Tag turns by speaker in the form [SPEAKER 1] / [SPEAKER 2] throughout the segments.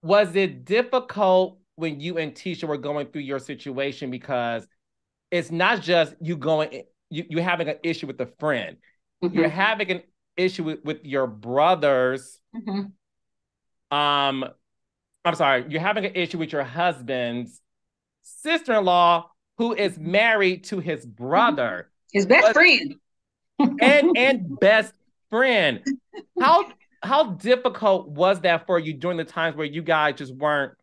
[SPEAKER 1] Was it difficult when you and Tisha were going through your situation? Because it's not just you having an issue with a friend. You're
[SPEAKER 2] Mm-hmm.
[SPEAKER 1] having an issue with your brother's,
[SPEAKER 2] Mm-hmm.
[SPEAKER 1] um, I'm sorry, you're having an issue with your husband's sister-in-law who is married to his
[SPEAKER 2] Mm-hmm.
[SPEAKER 1] brother.
[SPEAKER 2] His best
[SPEAKER 1] But
[SPEAKER 2] friend.
[SPEAKER 1] and best friend. How how difficult was that for you during the times where you guys just weren't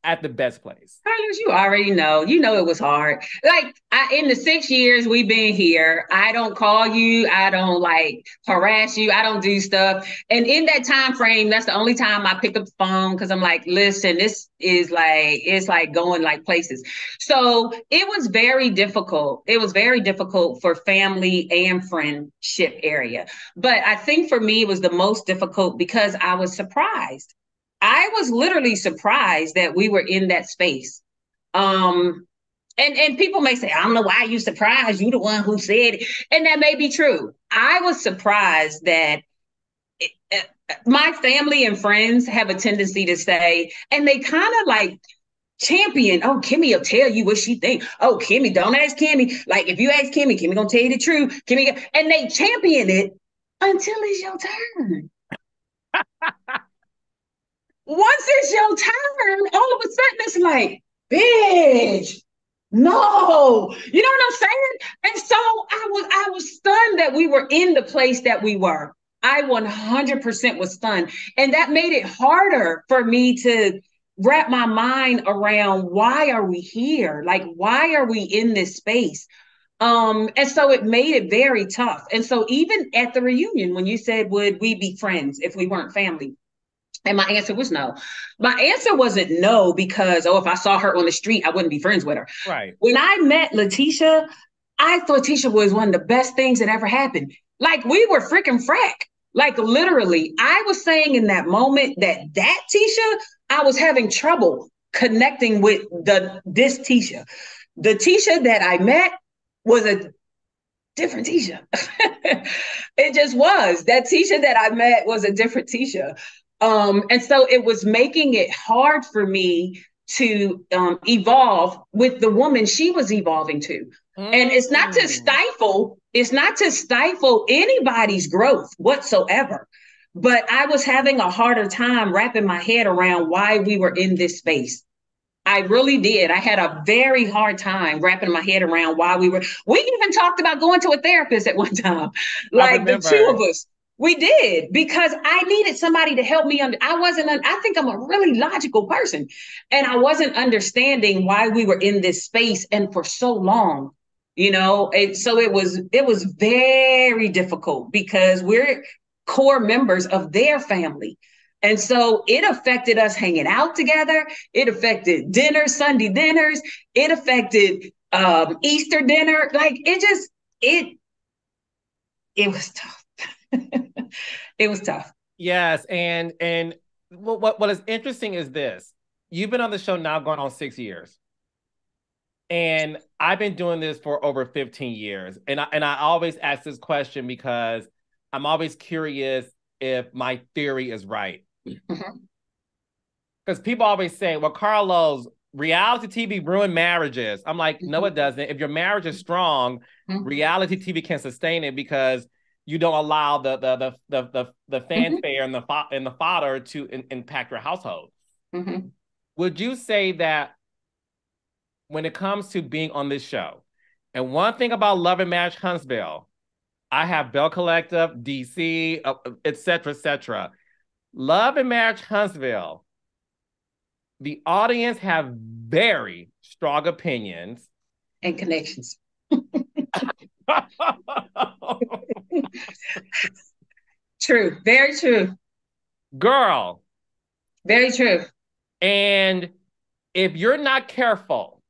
[SPEAKER 1] at the best place?
[SPEAKER 2] Carlos, you already know. You know it was hard. Like in the 6 years we've been here, I don't call you. I don't like harass you. I don't do stuff. And in that time frame, that's the only time I pick up the phone because I'm like, listen, this is like it's like going like places. So it was very difficult. It was very difficult for family and friendship area. But I think for me, it was the most difficult because I was surprised. I was literally surprised that we were in that space. Um, and people may say, I don't know why you surprised. You the one who said it. And that may be true. I was surprised that my family and friends have a tendency to say, and they kind of like champion, oh, Kimmi will tell you what she think. Oh, Kimmi, don't ask Kimmi. Like if you ask Kimmi, Kimmi gonna tell you the truth. Kimmi, and they champion it until it's your turn. Once it's your turn, all of a sudden it's like, bitch, no. You know what I'm saying? And so I was stunned that we were in the place that we were. I 100% was stunned. And that made it harder for me to wrap my mind around why are we here? Like, why are we in this space? And so it made it very tough. And so even at the reunion, when you said, would we be friends if we weren't family? And my answer was no. My answer wasn't no because, oh, if I saw her on the street, I wouldn't be friends with her.
[SPEAKER 1] Right.
[SPEAKER 2] When I met Letitia, I thought Tisha was one of the best things that ever happened. Like we were freaking frack. Like literally, I was saying in that moment that Tisha, I was having trouble connecting with this Tisha. The Tisha that I met was a different Tisha. It just was. That Tisha that I met was a different Tisha. And so it was making it hard for me to evolve with the woman she was evolving to. And
[SPEAKER 1] Mm.
[SPEAKER 2] it's not to stifle anybody's growth whatsoever. But I was having a harder time wrapping my head around why we were in this space. I really did. I had a very hard time wrapping my head around why we even talked about going to a therapist at one time.
[SPEAKER 1] I
[SPEAKER 2] Like the two
[SPEAKER 1] remember.
[SPEAKER 2] of us, we did because I needed somebody to help me. I wasn't, I think I'm a really logical person and I wasn't understanding why we were in this space and for so long, so it was very difficult because we're core members of their family. And so it affected us hanging out together. It affected dinners, Sunday dinners. It affected Easter dinner. Like it it was tough. It was tough.
[SPEAKER 1] Yes, and what is interesting is this. You've been on the show now going on 6 years. And I've been doing this for over 15 years. And I always ask this question because I'm always curious if my theory is right.
[SPEAKER 2] Mhm.
[SPEAKER 1] Because people always say, well, Carlos, reality TV ruined marriages. I'm like, no, it
[SPEAKER 2] Mhm.
[SPEAKER 1] doesn't. If your marriage is strong,
[SPEAKER 2] Mhm.
[SPEAKER 1] reality TV can sustain it because you don't allow the
[SPEAKER 2] Mhm.
[SPEAKER 1] fanfare and the fodder to impact your household.
[SPEAKER 2] Mhm.
[SPEAKER 1] Would you say that when it comes to being on this show, and one thing about Love and Marriage Huntsville, I have Bell Collective, DC, etc., etc. Love and Marriage Huntsville, the audience have very strong opinions.
[SPEAKER 2] And connections. True. Very true.
[SPEAKER 1] Girl,
[SPEAKER 2] Very true.
[SPEAKER 1] and if you're not careful,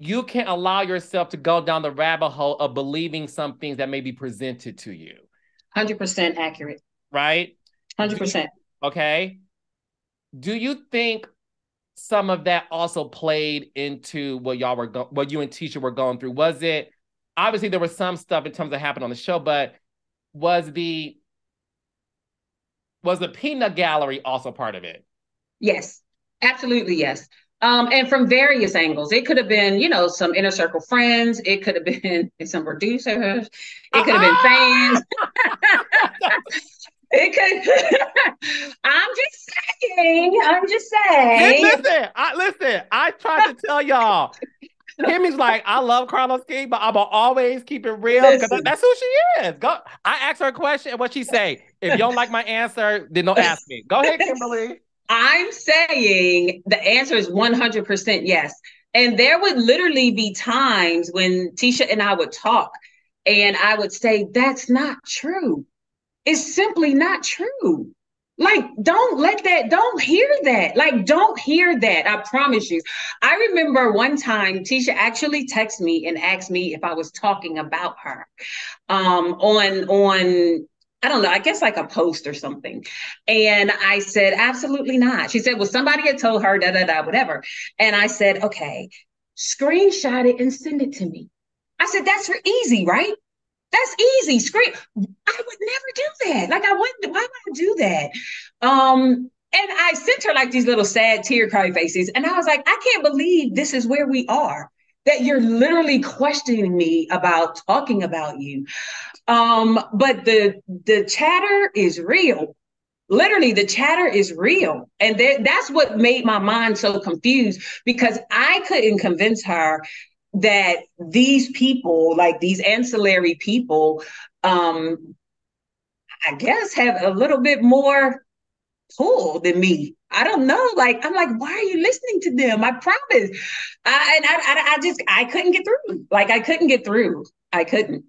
[SPEAKER 1] you can allow yourself to go down the rabbit hole of believing some things that may be presented to you,
[SPEAKER 2] 100% accurate.
[SPEAKER 1] right? Do you,
[SPEAKER 2] 100%.
[SPEAKER 1] okay? Do you think some of that also played into what you and Tisha were going through? Was it obviously there was some stuff in terms of happened on the show, but was the was the peanut gallery also part of it?
[SPEAKER 2] Yes, absolutely yes. And from various angles. It could have been, some inner circle friends. It could have been some producers. It could have been fans. It could. I'm just saying. I'm just saying.
[SPEAKER 1] Listen. I tried to tell y'all. Kimmy's like, I love Carlos King, but I'm gonna always keep it real because
[SPEAKER 2] Listen.
[SPEAKER 1] that's who she is. Go. I asked her a question, and what she say? If you don't like my answer, then don't ask me. Go ahead, Kimberly.
[SPEAKER 2] I'm saying the answer is 100% yes. And there would literally be times when Tisha and I would talk, and I would say, that's not true. It's simply not true. Like, don't hear that. Like, don't hear that. I promise you. I remember one time Tisha actually texted me and asked me if I was talking about her on I don't know, I guess like a post or something. And I said, absolutely not. She said, well, somebody had told her, da, da, da, whatever. And I said, okay, screenshot it and send it to me. I said, that's for easy, right? That's easy. Screen. I would never do that. Like I wouldn't. Why would I do that? And I sent her like these little sad tear cry faces, and I was like, I can't believe this is where we are. That you're literally questioning me about talking about you. But the chatter is real. Literally, the chatter is real, and that's what made my mind so confused because I couldn't convince her that these people, like these ancillary people, I guess have a little bit more pull than me. I don't know. Like, I'm like, why are you listening to them? I promise. I just, I couldn't get through. Like, I couldn't get through. I couldn't.